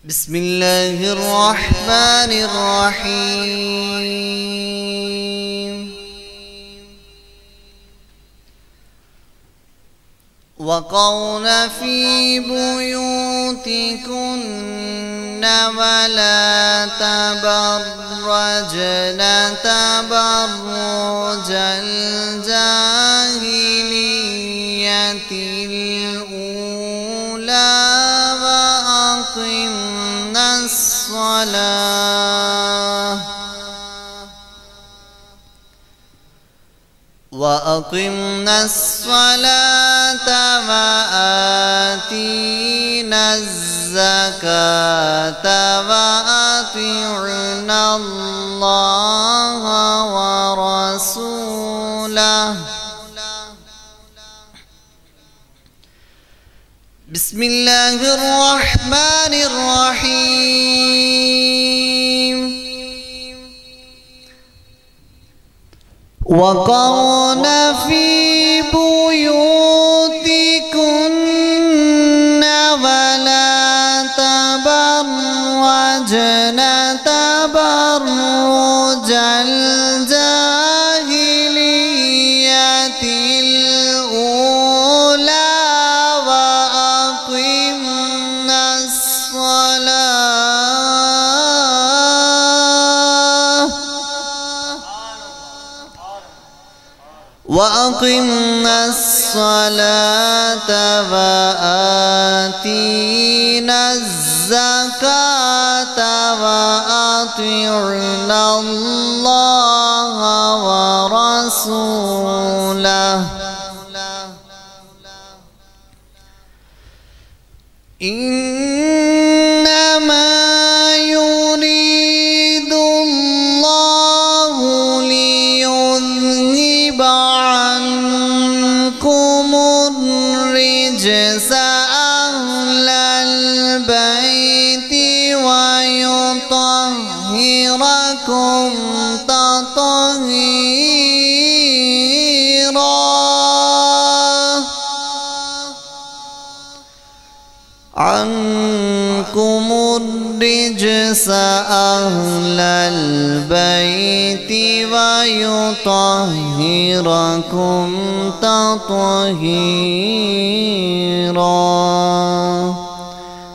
بسم الله الرحمن الرحيم وقرن في بيوتكن ولا تبرجن تبرج الجاهلية الأولى وأقمنا الصلاة وآتينا الزكاة وأطعنا الله ورسوله بسم الله الرحمن الرحيم وقرن في بيوتكن ولا تبرجن تبرج الجاهلية الأولى وأقمنا الصلاة وآتينا الزكاة وأطعنا الله ورسوله إنما يريد الله ليذهب عنكم الرجس أهل البيت ويطهركم تطهيرا عنكم الرجس أهل البيت ويطهركم تطهيرا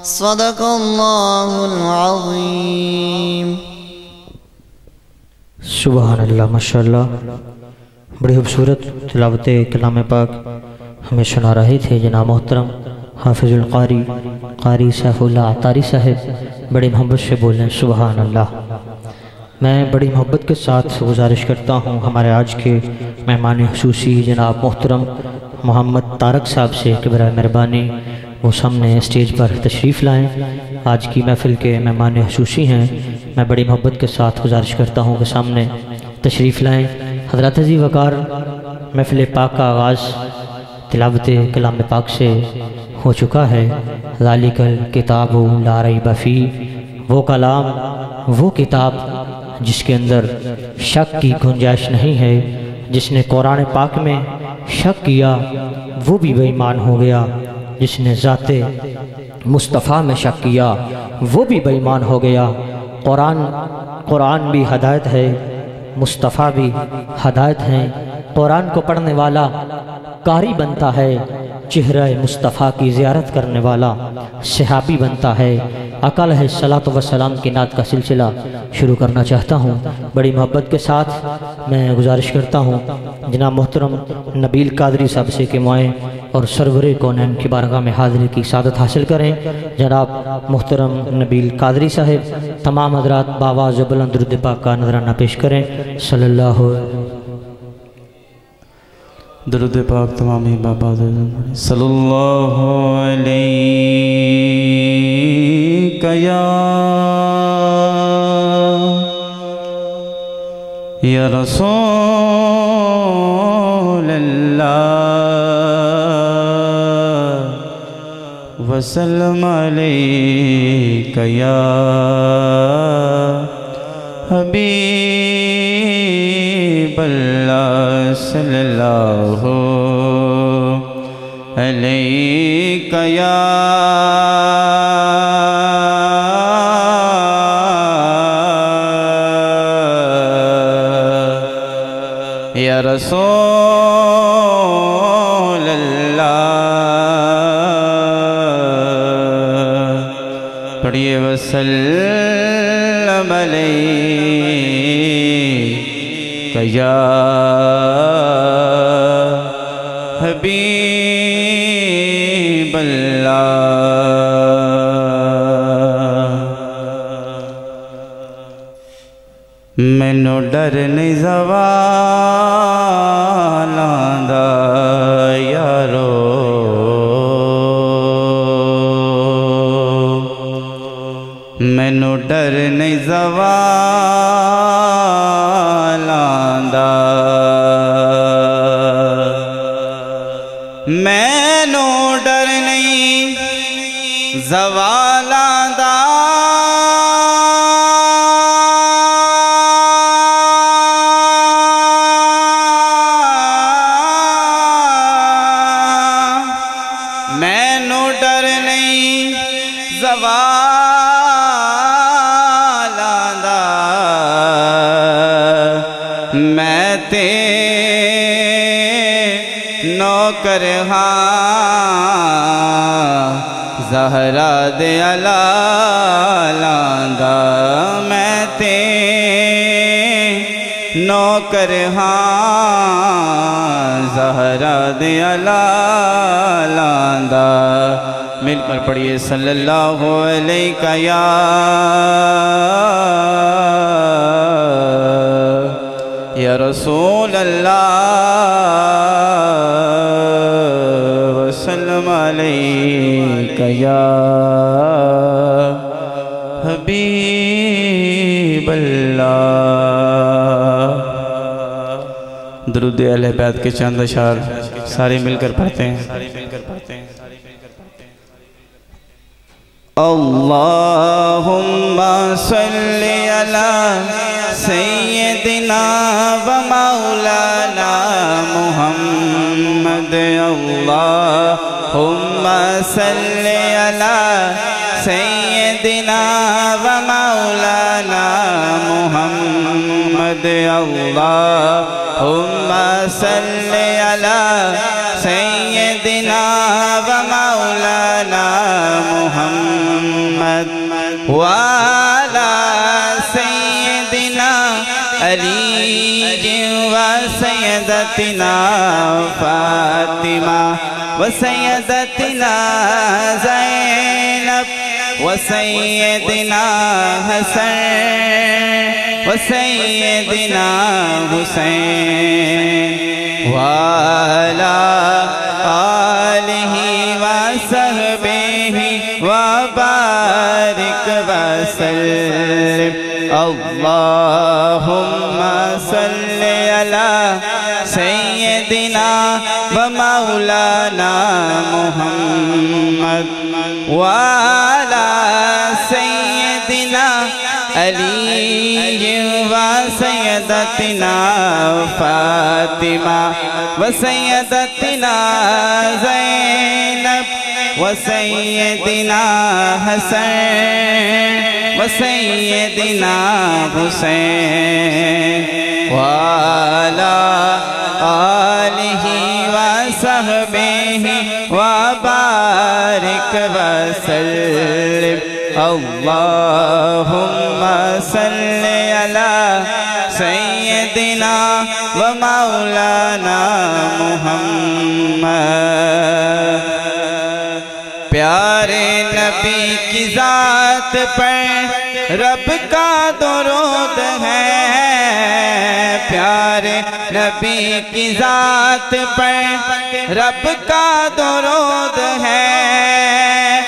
صدق الله العظيم سبحان اللہ ماشاءاللہ بڑی خوبصورت تلاوت کلام پاک ہمیں سنا رہے تھے جناب محترم حافظ القاری قاری سیف اللہ عطاری صاحب. بڑی محبت سے بولیں سبحان اللہ. میں بڑی محبت کے ساتھ گزارش کرتا ہوں ہمارے آج کے مہمان خصوصی جناب محترم محمد طارق صاحب سے کہ برائے مہربانی وہ سامنے اسٹیج پر تشریف لائیں. آج کی محفل کے مہمان خصوصی ہیں. میں بڑی محبت کے ساتھ گزارش کرتا ہوں کہ سامنے تشریف لائیں. حضرات عزیز وقار محفل پاک کا آغاز تلاوت کلام پاک سے ہو چکا ہے. ذالک الکتاب لا ریب فیہ، وہ کلام وہ کتاب جس کے اندر شک کی گنجائش نہیں ہے. جس نے قرآن پاک میں شک کیا وہ بھی بے ایمان ہو گیا. جس نے ذات مصطفیٰ میں شک کیا وہ بھی بے ایمان ہو گیا. قرآن بھی ہدایت ہے، مصطفیٰ بھی ہدایت ہیں. قرآن کو پڑھنے والا قاری بنتا ہے، چہرہ مصطفیٰ کی زیارت کرنے والا صحابی بنتا ہے. آقا علیہ الصلاۃ والسلام کی نعت کا سلسلہ شروع کرنا چاہتا ہوں. بڑی محبت کے ساتھ میں گزارش کرتا ہوں جناب محترم نبیل قادری صاحب سے کہ معائیں اور سرور کونین کی بارگاہ میں حاضری کی سعادت حاصل کریں. جناب محترم نبیل قادری صاحب تمام حضرات باواز بلند درود پاک کا نذرانہ پیش کریں. صلی اللہ درود پاک تمام ہی بابا صلی اللہ علیہ یا رسول اللہ وسلم علیک یا حبیب اللہ صلی اللہ علیہ یا رسول اللہ پڑھیے وسلم علیک یا حبیب اللہ مینوں ڈر نہیں زوالاں دا یارو مینوں ڈر نہیں زوالاں دا مینوں ڈر نہیں زوالاں دا مینوں ڈر نہیں زوالاں دا میں تے نوکر ہاں زہرا دے علالاں دا میں تے نوکر ہاں زہرا دے علالاں دا مل کر پڑھیے صلی اللہ علیہ یا رسول اللہ وسلم علیک یا حبیب اللہ درود اہل بیت کے چند اشعار سارے مل کر پڑھتے ہیں اللہم صلی علی سیدنا و مولانا محمد اللہم صلی علی سیدنا و مولانا محمد اللہم صلی علی سیدنا و مولانا محمد وعلى سيدنا علي وسيدتنا فاطمة وسيدتنا زينب وسيدنا حسن وسيدنا حسين وعلى آله وصحبه وبارك وسلم اللهم صل على سيدنا ومولانا محمد وعلى سيدنا علي وسيدتنا فاطمة وسيدتنا زينب وسيدنا حسن وسيدنا حسين وعلى آله وصحبه وبارك وسلم اللهم صل على سيدنا ومولانا محمد پیارے نبی کی ذات پر رب کا درود ہے پیارے نبی کی ذات پر رب کا درود ہے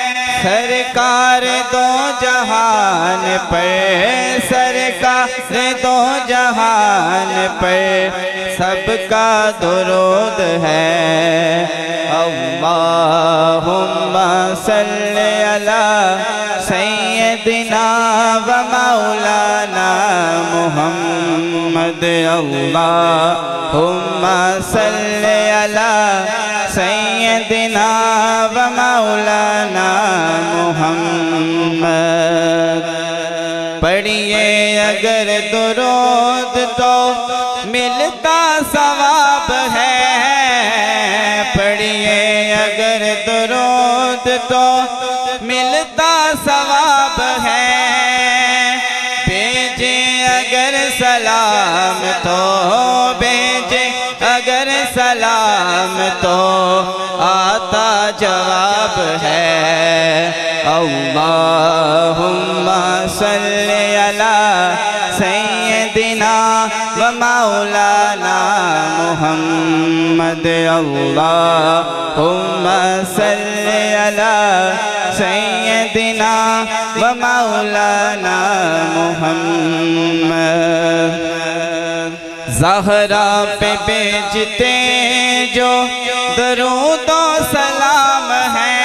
سرکار دو جہان پر سرکار دو جہان پر سب کا درود ہے اللہم صلی علی سیدنا و مولانا محمد اللہم صلی علی سیدنا و مولانا محمد پڑھیے اگر درود تو ملتا ثواب ہے، پڑھیے اگر درود تو ملتا ثواب ہے، بھیجے اگر سلام تو بھیجے اگر سلام تو آتا جواب ہے۔ اللہم صلی علی سیدنا و مولانا محمد، اللہم صلی علی سیدنا و مولانا محمد۔ زہرا پہ بھیجتے جو درود و سلام ہے،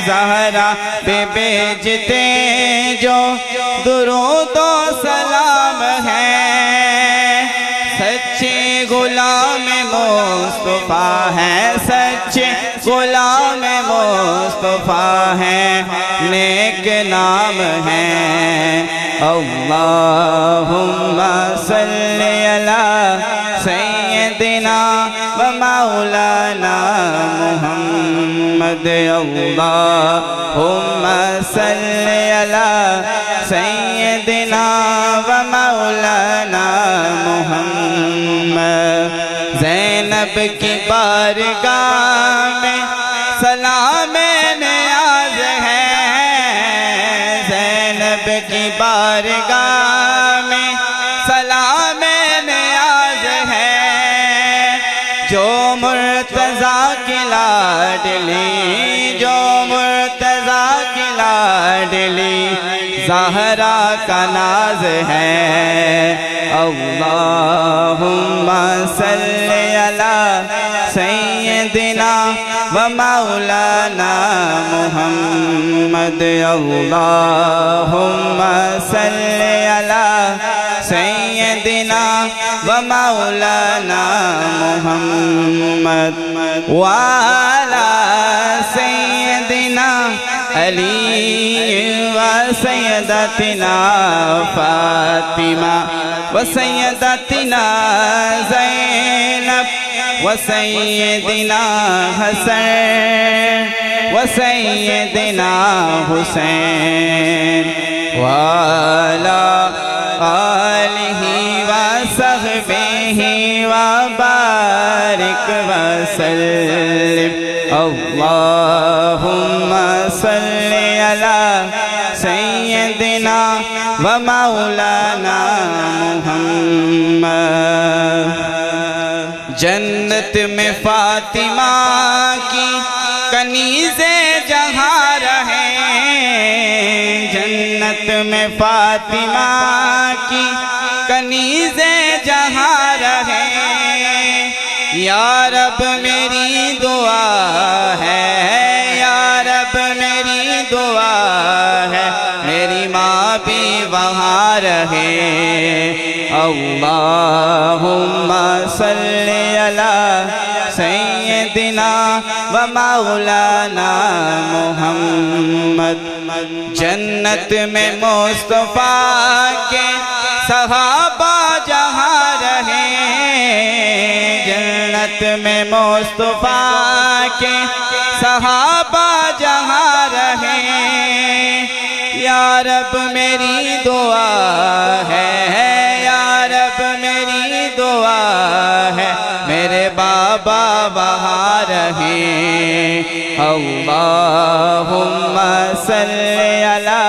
زہرا پہ بھیجتے جو درود و سلام ہے، سچے غلام مصطفیٰ ہیں، سچے غلام مصطفیٰ ہیں، نیک نام ہیں۔ اللہم صلی علی سیدنا و مولانا محمد، اللہم صلی علی سیدنا و مولانا محمد۔ زینب کی بارگاہ میں سلام نیاز ہے، زینب کی بارگاہ میں سلام نیاز ہے، جو مرتضیٰ کی لاڈلی، جو مرتضیٰ کی لاڈلی زہرا کا ناز ہے۔ اللہم صلی علی سیدنا و مولانا محمد، اللہم صلی علی سیدنا و مولانا محمد، وعلی سیدنا علی و سیدتنا فاطمہ و سیدتنا زینب و سیدنا حسن و سیدنا حسین، وعلی آلہ و صحبہ و بارک وسلم۔ اللہم صلی علی سیدنا و مولانا محمد۔ جنت میں فاطمہ کی کنیزیں جہاں رہیں، جنت میں فاطمہ کی کنیزیں جہاں رہیں، یا رب میری دعا ہے، یا رب میری دعا ہے، میری ماں بھی وہاں رہے۔ اللہم صلی علی سیدنا و مولانا محمد۔ جنت میں مصطفیٰ کے صحابہ جہاں رہے، جنت میں مصطفیٰ کے صحابہ جہاں رہے، یا رب میری دعا ہے، یا رب میری دعا ہے، میرے بابا وہاں رہے۔ اللہم صلی علی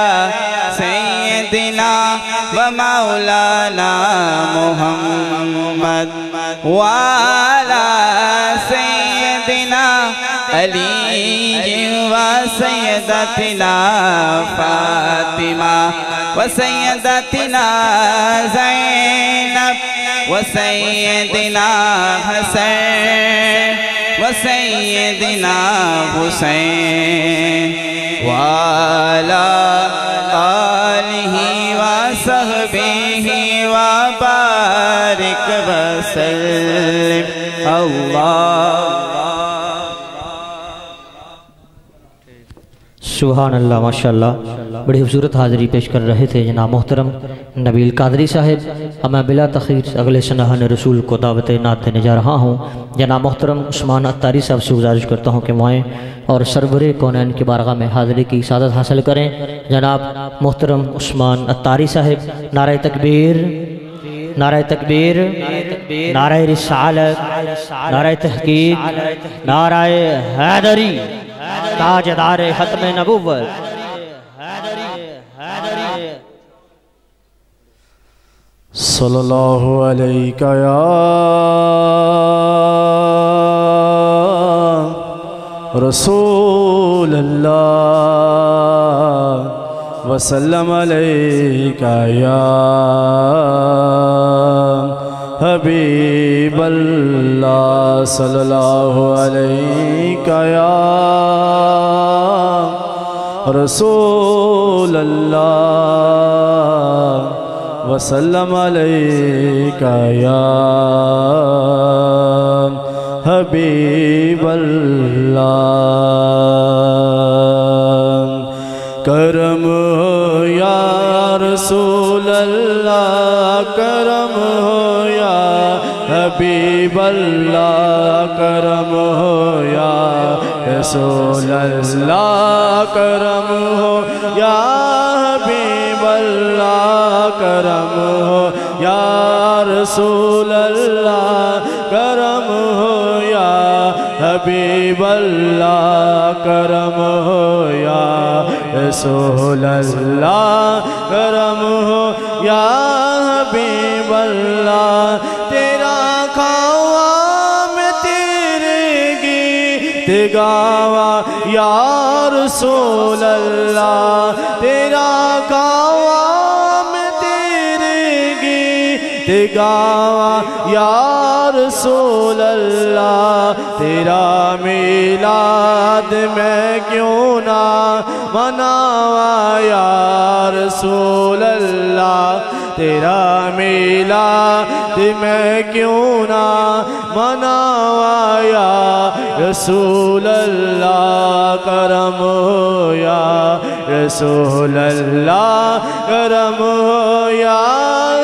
سیدنا و مولانا محمد، وعلی سیدنا علی و سیدتنا فاطمہ و سیدتنا زینب و سیدنا حسن و سیدنا حسین، وعلی آلہ و صحبہ و بارک وسلم۔ سبحان اللہ، ماشاءاللہ۔ بڑی خوبصورت حاضری پیش کر رہے تھے جناب محترم نبیل قادری صاحب، اب میں بلا تخیر اگلے سنہان رسول کو دعوت نعت دینے جا رہا ہوں۔ جناب محترم عثمان عطاری صاحب سے گزارش کرتا ہوں کہ وہ آئیں اور سرور کونین کی بارگاہ میں حاضری کی سعادت حاصل کریں۔ جناب محترم عثمان عطاری صاحب، نعرہ تکبیر، نعرہ تکبیر، نعرہ رسالت، نعرہ تحقیق، نعرہ حیدری، تاجدار ختم نبوت۔ صلی اللہ علیہ یا رسول اللہ وسلم علیہ یا حبیب اللہ صلی اللہ علیہ یا رسول اللہ وسلم علیک یا حبیب اللہ۔ کرم ہو یا رسول اللہ، کرم ہو یا حبیب اللہ، کرم ہو یا رسول اللہ، کرم ہو یا حبیب اللہ، کرم ہو یا رسول اللہ، کرم ہو یا حبیب اللہ، کرم ہو یا رسول اللہ، کرم ہو یا حبیب اللہ۔ تیرا کھاوا میں تیرے گیت گاوا یا رسول اللہ، تیرا کھاوا گاوا یا رسول اللہ، تیرا میلاد میں کیوں نہ مناوا یا رسول اللہ، تیرا میلاد میں کیوں نہ مناوا یا رسول اللہ، کرم ہو یا رسول اللہ، کرم ہو یا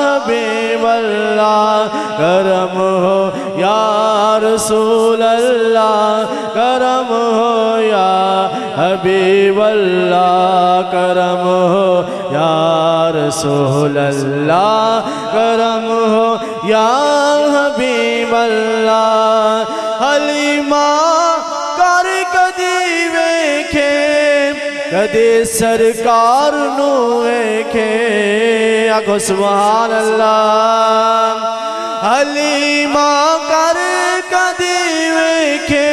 حبیب اللہ، کرم ہو یا رسول اللہ، کرم ہو یا حبیب اللہ، کرم ہو یا رسول اللہ، کرم ہو یا حبیب اللہ۔ حلیمہ کر کدی ویکھے کدی سرکار نو ویکھے، آکھو سبحان اللہ۔ حلیمہ کر کدی ویکھے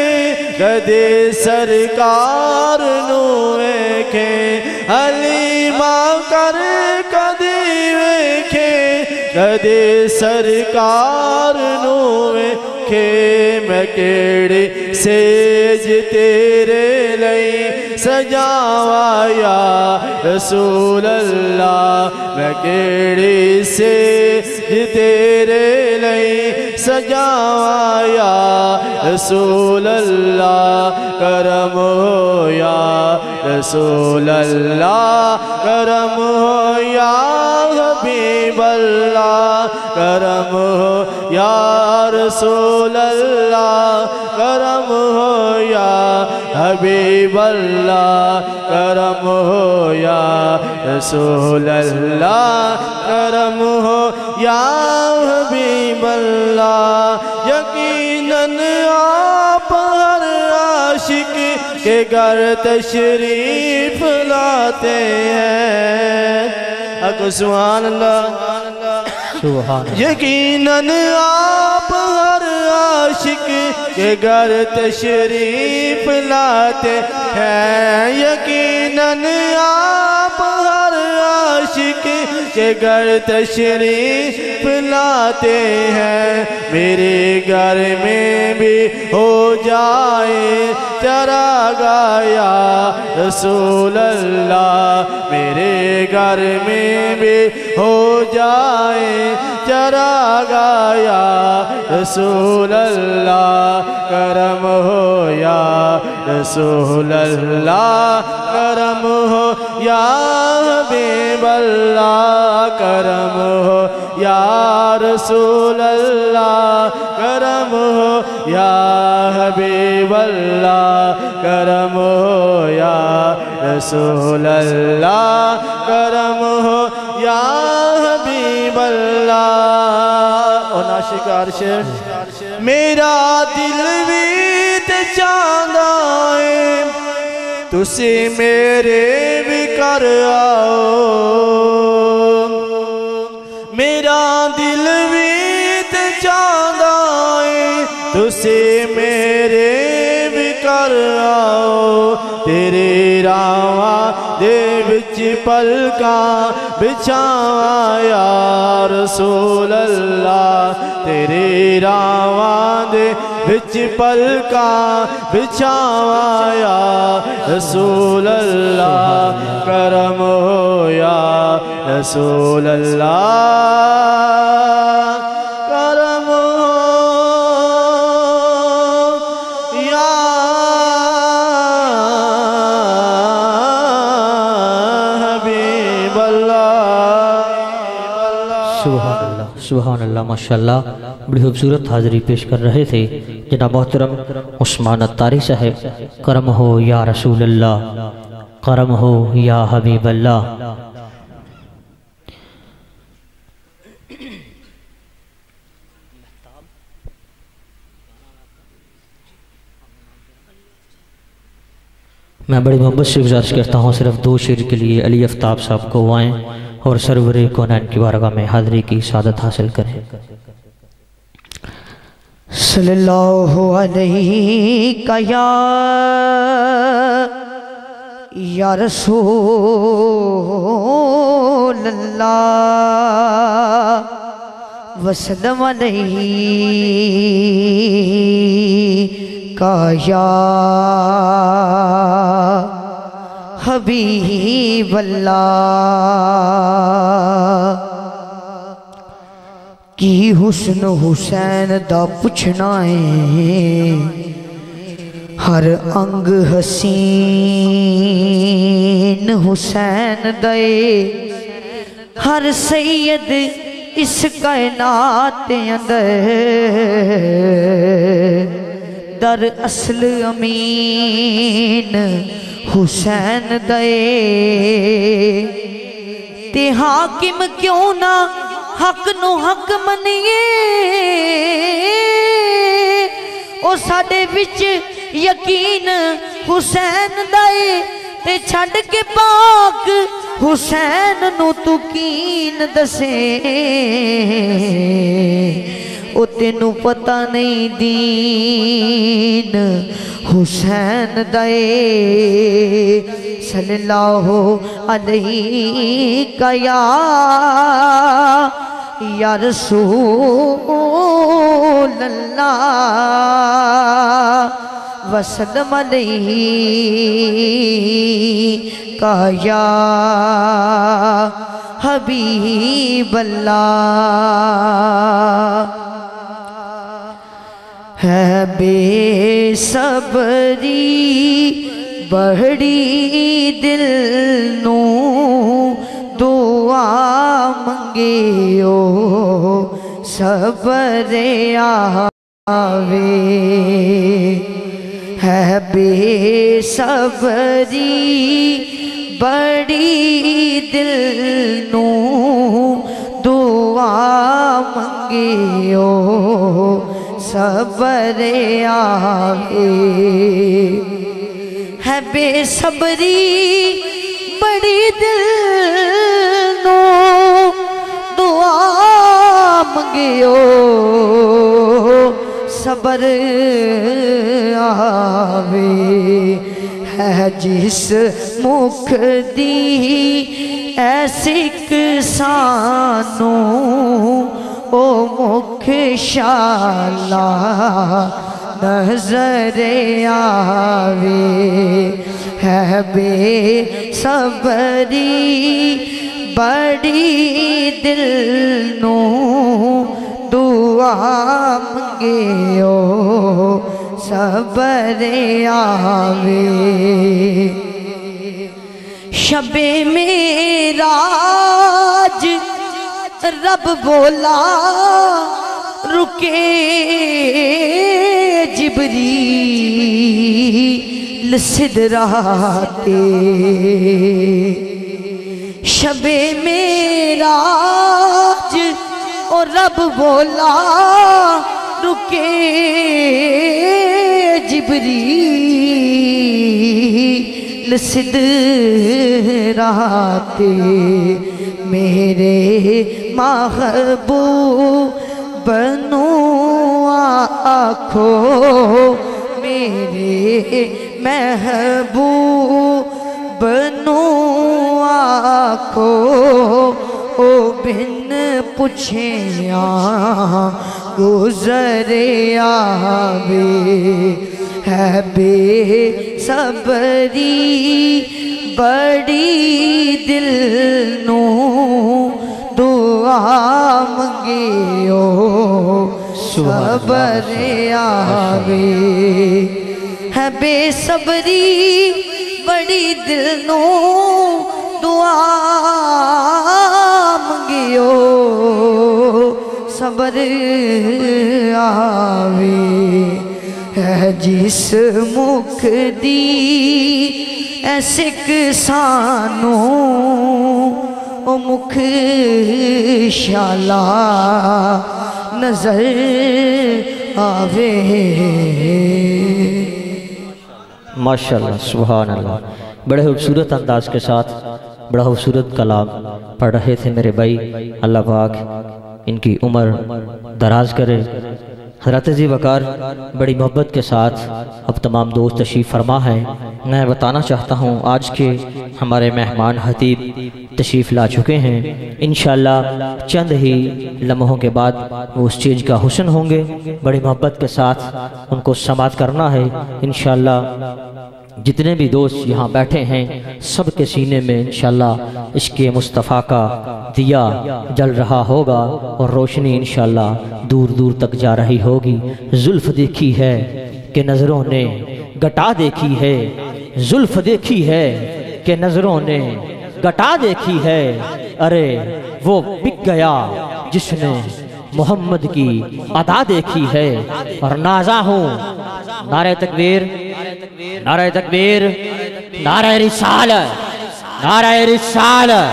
کدی سرکار نو ویکھے، حلیمہ کر کدی ویکھے کدی سرکار نو ویکھے، میں کیڑی سیج تیرے لئی سجاوا یا رسول اللہ، میں کیڑی سیج تیرے لئی سجاوا یا رسول اللہ، کرم ہو یا رسول اللہ، کرم ہو یا حبیب اللہ، کرم ہو یا رسول اللہ، کرم ہو یا حبیب اللہ، کرم ہو یا رسول اللہ، کرم ہو یا حبیب اللہ۔ یقیناً آپ ہر عاشق کے گھر تشریف لاتے ہیں، اکو سبحان اللہ۔ یقیناً آپ ہر عاشق کے گھر تشریف لاتے ہیں، یقیناً آپ ہر عاشق کے گھر تشریف لاتے ہیں۔ میرے گھر میں بھی ہو جائے چراغاہ یا رسول اللہ، میرے گھر میں بھی ہو جائے چراغاہ یا رسول اللہ، کرم ہو یا رسول اللہ، کرم ہو یا حبیب اللہ کرم ہو یا رسول اللہ کرم ہو یا حبیب اللہ کرم ہو یا رسول اللہ کرم ہو یا حبیب اللہ اور ناشق عرش میرا دل بھی تے چاہندا ہے تسی میرے بھی کر آؤ میرا دل بھی تے چاہندا ہے تسی میرے بھی کر آؤ تیرے راواں دے وچ پلکاں بچھاواں یا رسول اللہ تیرے راواں دے وچ پلکاں بچھاواں یا رسول اللہ کرم ہو یا رسول اللہ کرم ہو یا حبیب اللہ سبحان اللہ ماشاءاللہ بڑی خوبصورت حاضری پیش کر رہے تھے جناب محترم عثمان عطاری صاحب کرم ہو یا رسول اللہ کرم ہو یا حبیب اللہ میں بڑی محبت سے گزارش کرتا ہوں صرف 2 شعر کے لیے علی افتاب صاحب کو آئیں اور سرور کونین کی بارگاہ میں حاضری کی سعادت حاصل کریں صلی اللہ علیہ یا رسول اللہ وسلم علیہ یا حبیب اللہ کی حسن حسین دا پوچھنا ہے ہر انگ حسین حسین دے ہر سید اس کائنات اندر در اصل امین حسین دے تے حاکم کیوں نہ حق نو حق منیے او ساڈے وچ یقین حسین دے تے چھڈ کے پاک حسین نو تو کین دسے او تینو پتہ نہیں دین حسین دے صلی اللہ علیہ یا رسول اللہ وسلم علیہ یا حبیب اللہ ہے بے صبری بڑی دل نو دعا منگیو صبر آوے ہے بے صبری بڑی دل نو دعا منگیو صبر آوے ہے بے صبری بڑی دل نو دعا منگیو صبر آوے ہے جس مکھ دی ایسی کسانوں او مکھ شالا نظر آوے ہے بے صبری بڑی دل نو دعا منگیو صبر آوے شب معراج رب بولا رکے جبریل سدراتے شب معراج اور رب بولا رکے جبریل سدراتے میرے محبوب بنو آنکھو میرے محبوب بنو آنکھو او بن پوچھیاں گزرے آوے ہے بے صبری بڑی دل نو دعا منگیو صبر آوے ہے بے صبری بڑی دل نو دعا منگیو صبر آوے ہے جس مکھ دی ایسے کسانوں او مکھ شالا نظر آوے ماشاءاللہ سبحان اللہ. بڑے خوبصورت انداز کے ساتھ بڑا خوبصورت کلام پڑھ رہے تھے میرے بھائی. اللہ پاک ان کی عمر دراز کرے. حضرت ذی وقار بڑی محبت کے ساتھ اب تمام دوست تشریف فرما ہیں. میں بتانا چاہتا ہوں آج کے ہمارے مہمان خطیب تشریف لا چکے ہیں. انشاءاللہ چند ہی لمحوں کے بعد وہ اسٹیج کا حسن ہوں گے. بڑی محبت کے ساتھ ان کو سماعت کرنا ہے. انشاءاللہ جتنے بھی دوست یہاں بیٹھے ہیں سب کے سینے میں انشاءاللہ عشق مصطفیٰ کا دیا جل رہا ہوگا اور روشنی انشاءاللہ دور دور تک جا رہی ہوگی. زلف دیکھی ہے کہ نظروں نے گٹا دیکھی ہے. زلف دیکھی ہے کہ نظروں نے گٹا دیکھی ہے. ارے وہ بک گیا جس نے محمد کی ادا دیکھی ہے. اور نازا ہوں نعرہ تکبیر نعرہ تکبیر نعرہ رسالت نعرہ رسالت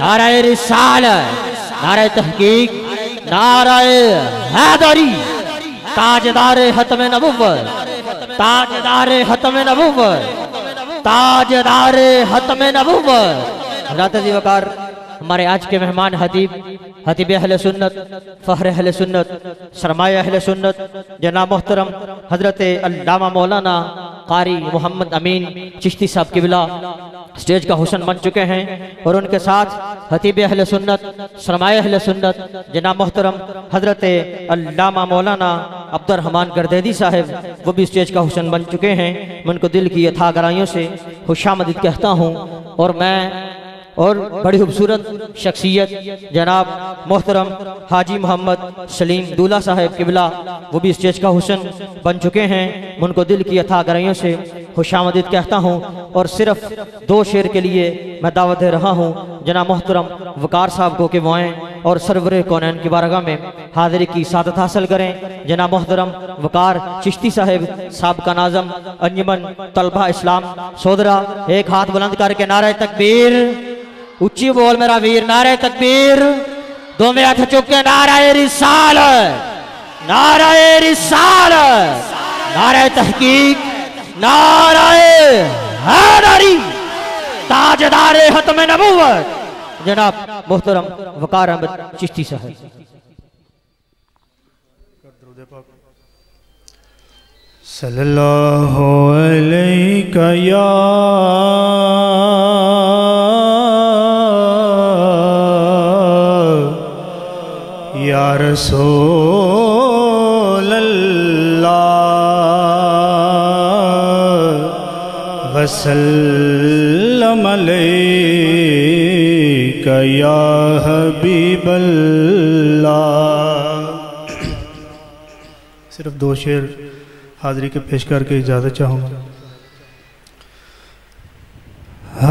نعرہ رسالت نعرہ تحقیق نعرہ حیدری تاجدار ختم نبوت تاجدار ختم نبوت تاجدار ختم نبوت. حضرت ذی وقار ہمارے آج کے مہمان خطیب اہل سنت فخر اہل سنت سرمایہ اہل سنت جناب محترم حضرت علامہ مولانا قاری محمد امین چشتی صاحب قبلہ اسٹیج کا حسن بن چکے ہیں. اور ان کے ساتھ خطیب اہل سنت سرمایہ اہل سنت جناب محترم حضرت علامہ مولانا عبد الرحمن گردیدی صاحب وہ بھی اسٹیج کا حسن بن چکے ہیں. میں ان کو دل کی اتھا گرائیوں سے خوش آمدید کہتا ہوں. اور بڑی خوبصورت شخصیت جناب محترم حاجی محمد سلیم دولہ صاحب قبلہ وہ بھی اسٹیج کا حسن بن چکے ہیں. ان کو دل کی اتھا گرائیوں سے خوش آمدید کہتا ہوں. اور صرف 2 شعر کے لیے میں دعوت دے رہا ہوں جناب محترم وقار صاحب کو کہ وہ آئیں اور سرور کونین کی بارگاہ میں حاضری کی سعادت حاصل کریں. جناب محترم وقار چشتی صاحب سابقہ ناظم انجمن طلبہ اسلام سودرا ایک ہاتھ بلند کر کے نعرہ تکبیر اچھی بول میرا ویر نعرہ تکبیر دو میں ہاتھ چک کے نعرہ رسالت نعرہ رسالت نعرہ تحقیق نعرہ حیدری تاجدار ختم نبوت جناب محترم وقار احمد چشتی صاحب. صلی اللہ علیہ یا رسول اللہ وسلم علیک یا حبیب اللہ. صرف 2 شعر حاضری کے پیش کر کے اجازت چاہوں گا. ہر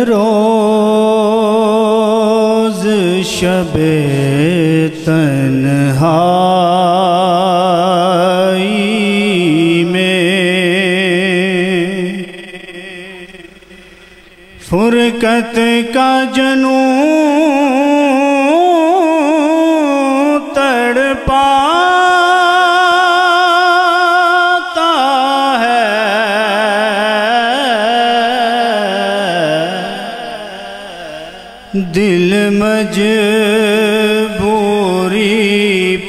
روز شب تنہائی میں فرقت کا جنون تڑپاتا ہے، دل مجبوری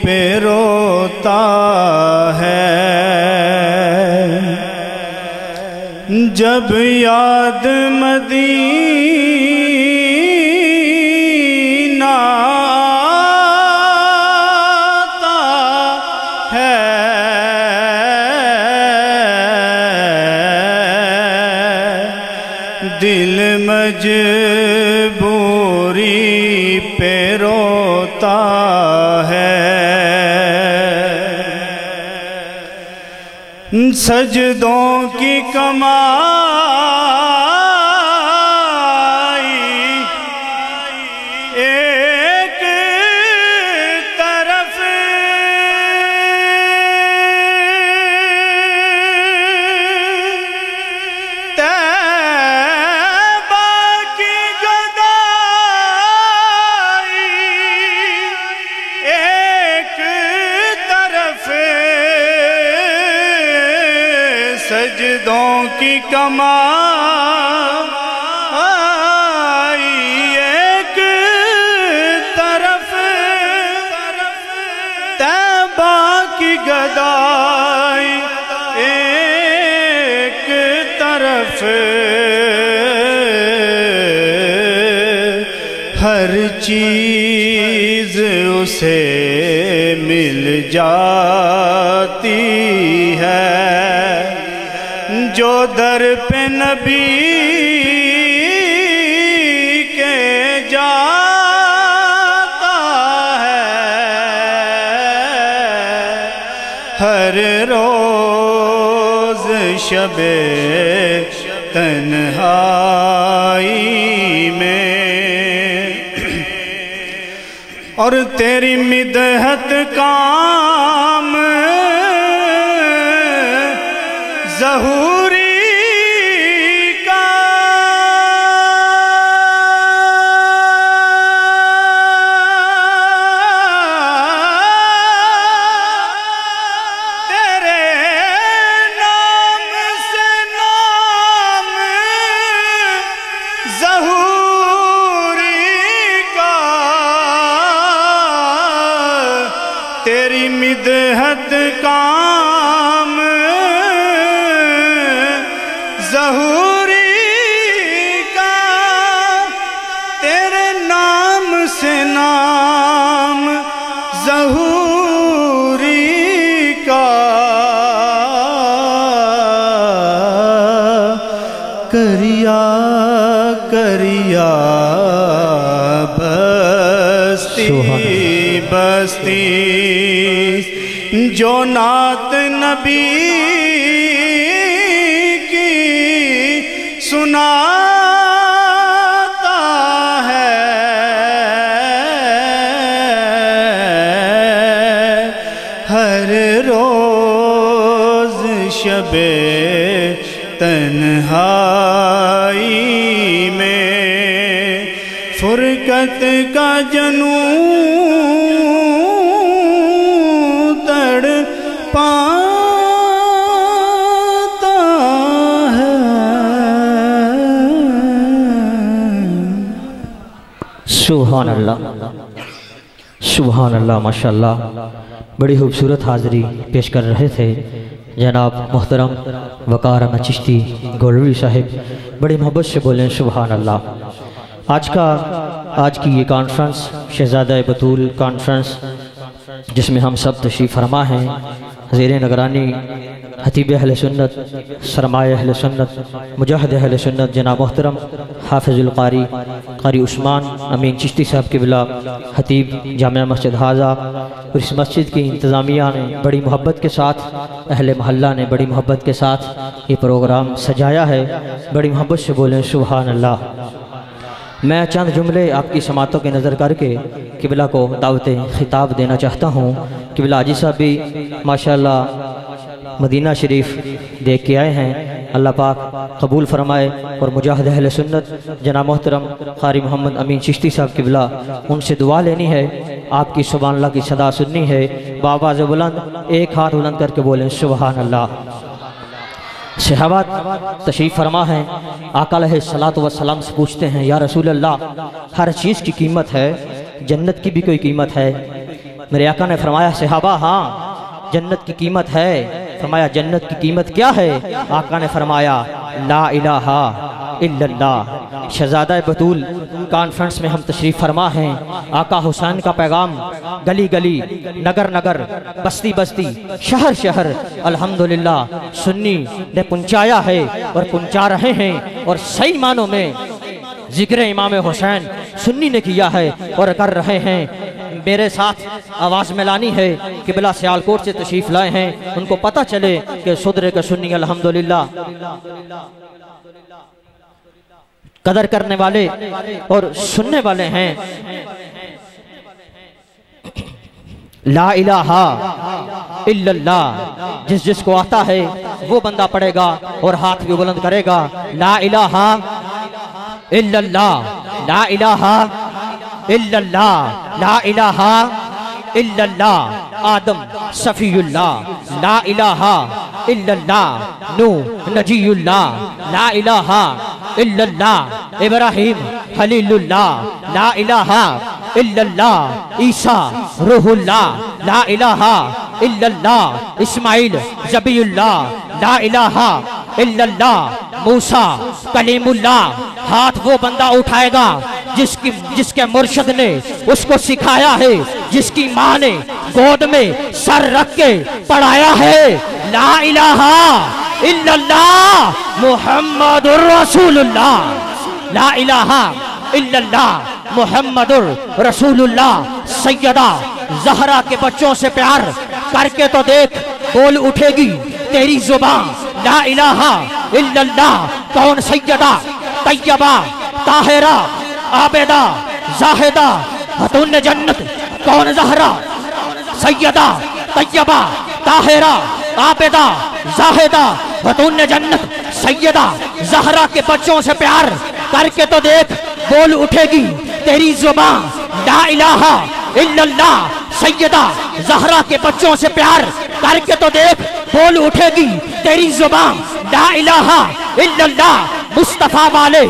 پہ روتا ہے، جب یاد مدینہ آتا ہے، دل مجبوری پہ روتا ہے، سجدوں کی کمائی ایک طرف تیبہ کی گدائی ایک طرف، سجدوں کی کمائی ایک طرف، تیبہ کی گدائی ایک طرف، ہر چیز اسے مل جاتی ہے جو در پہ نبی کے جاتا ہے، ہر روز شب تنہائی میں، اور تیری مدحت کام ظہوری کا، تیرے نام سے نام ظہوری کا، تیری مدحت کام ظہوری کا، تیرے نام سے نام ظہوری کا، کریا کریا بستی بستی جو نعت نبی سناتا ہے، ہر روز شب تنہائی میں فرقت کا جنون تڑپاتا ہے۔ سبحان اللہ، سبحان اللہ، ماشاءاللہ، بڑی خوبصورت حاضری پیش کر رہے تھے جناب محترم وقار احمد چشتی گولوی صاحب، بڑی محبت سے بولیں سبحان اللہ۔ آج کی یہ کانفرنس شہزادہ بطول کانفرنس، جس میں ہم سب تشریف فرما ہیں، زیر نگرانی حتیب اہل سنت، سرمایہ اہل سنت، مجاہد اہل سنت جناب محترم حافظ القاری قاری عثمان امین چشتی صاحب کی بلا حتیب جامعہ مسجد حاضہ، اور اس مسجد کی انتظامیہ نے بڑی محبت کے ساتھ، اہل محلہ نے بڑی محبت کے ساتھ یہ پروگرام سجایا ہے۔ بڑی محبت سے بولیں سبحان اللہ۔ میں چند جملے آپ کی سماعتوں کے نظر کر کے قبلہ کو دعوت خطاب دینا چاہتا ہوں۔ قبلہ حاجی صاحب بھی ماشاءاللہ مدینہ شریف دیکھ کے آئے ہیں، اللہ پاک قبول فرمائے، اور مجاہد اہل سنت جناب محترم قاری محمد امین چشتی صاحب قبلہ، ان سے دعا لینی ہے، آپ کی سبحان اللہ کی صدا سننی ہے۔ بآواز بلند ایک ہاتھ بلند کر کے بولیں سبحان اللہ۔ صحابہ تشریف فرما ہیں، آقا علیہ السلام سے پوچھتے ہیں یا رسول اللہ، ہر چیز کی قیمت ہے، جنت کی بھی کوئی قیمت ہے؟ میرے آقا نے فرمایا صحابہ ہاں جنت کی قیمت ہے۔ فرمایا جنت کی قیمت کیا ہے؟ آقا نے فرمایا لا الہ الا اللہ۔ شہزادہ بطول کانفرنس میں ہم تشریف فرما ہیں، آقا حسین کا پیغام گلی گلی، نگر نگر، بستی بستی، شہر شہر الحمدللہ سنی نے پہنچایا ہے اور پہنچا رہے ہیں، اور صحیح معنوں میں ذکر امام حسین سنی نے کیا ہے اور کر رہے ہیں۔ میرے ساتھ آواز ملانی ہے، قبلہ سیالکوٹ سے تشریف لائے ہیں، ان کو پتہ چلے کہ صدر کا سنی الحمدللہ قدر کرنے والے اور سننے والے ہیں۔ لا الہ الا اللہ جس جس کو آتا ہے وہ بندہ پڑھے گا اور ہاتھ بھی بلند کرے گا۔ لا الہ الا اللہ، لا الہ الا اللہ، لا الہ الا اللہ آدم صفی اللہ، لا الہ الا اللہ نوح نجی اللہ، لا الہ الا اللہ ابراہیم خلیل اللہ، لا الہ الا اللہ عیسیٰ روح اللہ، لا الہ الا اللہ اسماعیل ذبیح اللہ، لا الہ الا اللہ موسیٰ کلیم اللہ۔ ہاتھ وہ بندہ اٹھائے گا جس کے مرشد نے اس کو سکھایا ہے، جس کی ماں نے گود میں سر رکھ کے پڑھایا ہے لا الہ الا اللہ محمد الرسول اللہ، لا الہ الا اللہ محمد الرسول اللہ۔ سیدہ زہرا کے بچوں سے پیار کر کے تو دیکھ، بول اٹھے گی تیری زبان لا الہ الا اللہ۔ کون؟ سیدہ طیبہ طاہرہ عابدہ زاہدہ خاتون جنت۔ کون؟ زہرا سیدہ طیبہ طاہرہ عابدہ زاہدہ خاتون جنت۔ سیدہ زہرا کے بچوں سے پیار کر کے تو دیکھ، بول اٹھے گی تیری زبان لا الہ الا اللہ۔ سیدہ زہرا کے بچوں سے پیار کر کے تو دیکھ، بول اٹھے گی تیری زبان لا الہ الا اللہ۔ مصطفیٰ والے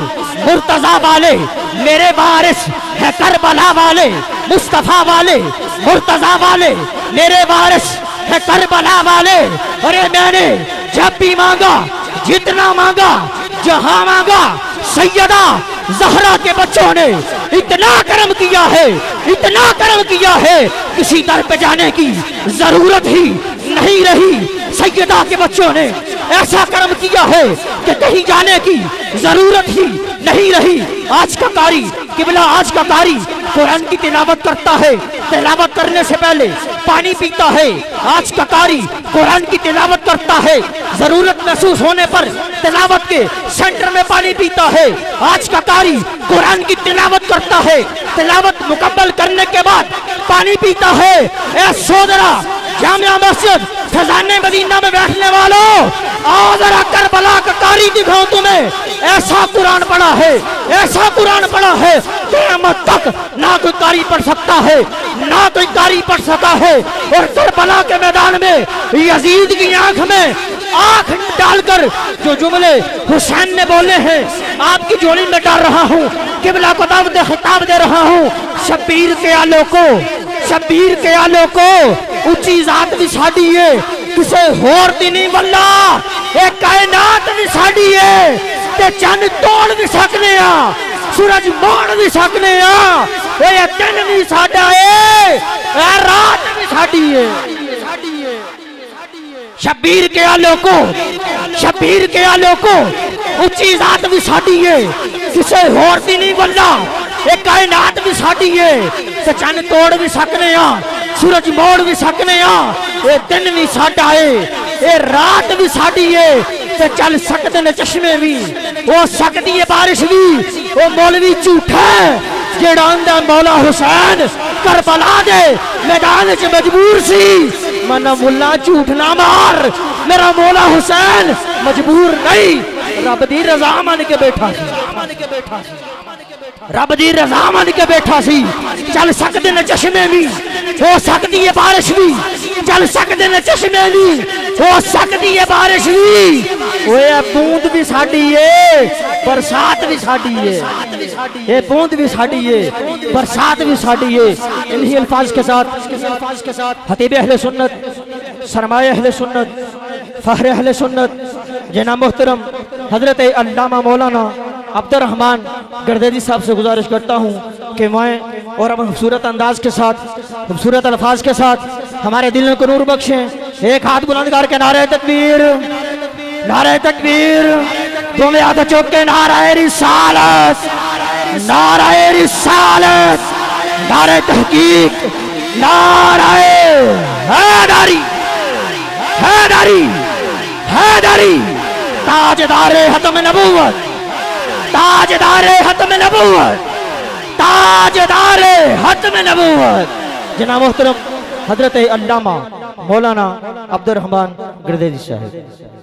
مرتضیٰ والے میرے وارث ہے کربلا والے، مصطفیٰ والے مرتضیٰ والے میرے وارث ہے کربلا والے۔ اور میں نے جب بھی مانگا، جتنا مانگا، جہاں مانگا، سیدہ زہرا کے بچوں نے اتنا کرم کیا ہے، اتنا کرم کیا ہے، کسی در پہ جانے کی ضرورت ہی نہیں رہی۔ سیدہ کے بچوں نے ایسا کرم کیا ہے کہ کہیں جانے کی ضرورت ہی نہیں رہی۔ آج کا قاری قبلہ، آج کا قاری قرآن کی تلاوت کرتا ہے، تلاوت کرنے سے پہلے پانی پیتا ہے۔ آج کا قاری قرآن کی تلاوت کرتا ہے، ضرورت محسوس ہونے پر تلاوت کے سینٹر میں پانی پیتا ہے۔ آج کا قاری قرآن کی تلاوت کرتا ہے، تلاوت مکمل کرنے کے بعد پانی پیتا ہے۔ اے سودرا جامعہ مسجد فیضان مدینہ میں بیٹھنے والوں، آؤ ذرا کربلا کا قاری دکھاؤں تمہیں۔ ایسا قرآن پڑھا ہے، ایسا قرآن پڑھا ہے، قیامت تک نہ کوئی قاری پڑھ سکتا ہے، نہ کوئی قاری پڑھ سکا ہے۔ اور کربلا کے میدان میں یزید کی آنکھ میں آنکھ ڈال کر جو جملے حسین نے بولے ہیں آپ کی جوڑی میں ڈال رہا ہوں، قبلہ کو دعوت خطاب دے رہا ہوں۔ شبیر کے آلوں کو، شبیر کے آلوں کو اچھی ذات بھی ساڑی ہے، کسے ہور دی نہیں واللہ، ایک کائنات بھی ساڑی ہے، تے چند توڑ بھی سکنے ہاں، سورج موڑ بھی سکنے ہاں، اے دن بھی ساڑا ہے، اے رات بھی ساڑی ہے۔ شبیر کے آلوں کو شبیر کے آلوں کو اچھی ذات بھی ساڑی ہے کسے ہور دی نہیں بننا ایک کائنات بھی ساڑی ہے تے چند توڑ بھی سکنے ہاں سورج موڑ بھی سکنے ہاں اے دن بھی ساڑا ہے اے رات بھی ساڑی ہے تے چل سکتے نے چشمے بھی وہ سکتی ہے بارش بھی وہ مولوی جھوٹا ہے جیڑا اندہ مولا حسین کربلا دے میدان چ مجبور سی منا ملا جھوٹ نہ مار میرا مولا حسین مجبور نہیں رب دی رضا مان کے بیٹھا سی رب دی رضا مان کے بیٹھا سی چل سکتے نے چشمے بھی ہو سکتی ہے بارش بھی چل سکتے نے چشمے بھی ہو سکتی ہے بارش بھی وہ بوند بھی ساڑی ہے برسات بھی ساڑی ہے یہ بوند بھی ساڑی ہے برسات بھی ساڑی ہے انہی الفاظ کے ساتھ خطیب اہل سنت سرمایہ اہل سنت فخر اہل سنت جناب محترم حضرت علامہ مولانا عبد الرحمن گردیدی صاحب سے گزارش کرتا ہوں کہ میں اور اب خوبصورت انداز کے ساتھ خوبصورت الفاظ کے ساتھ ہمارے دلوں کو نور بخشیں ایک ہاتھ بلند کر کے نعرہ تکبیر نعرہ تکبیر تمہیں ہاتھ چوک کے نعرہ رسالت نعرہ رسالت نعرہ تحقیق نعرہ حیدری حیدری حیدری تاجدار ختم نبوت تاجدار ختم نبوت تاجدار ختم نبوت جناب محترم حضرت علامہ مولانا عبد الرحمن گردیدی صاحب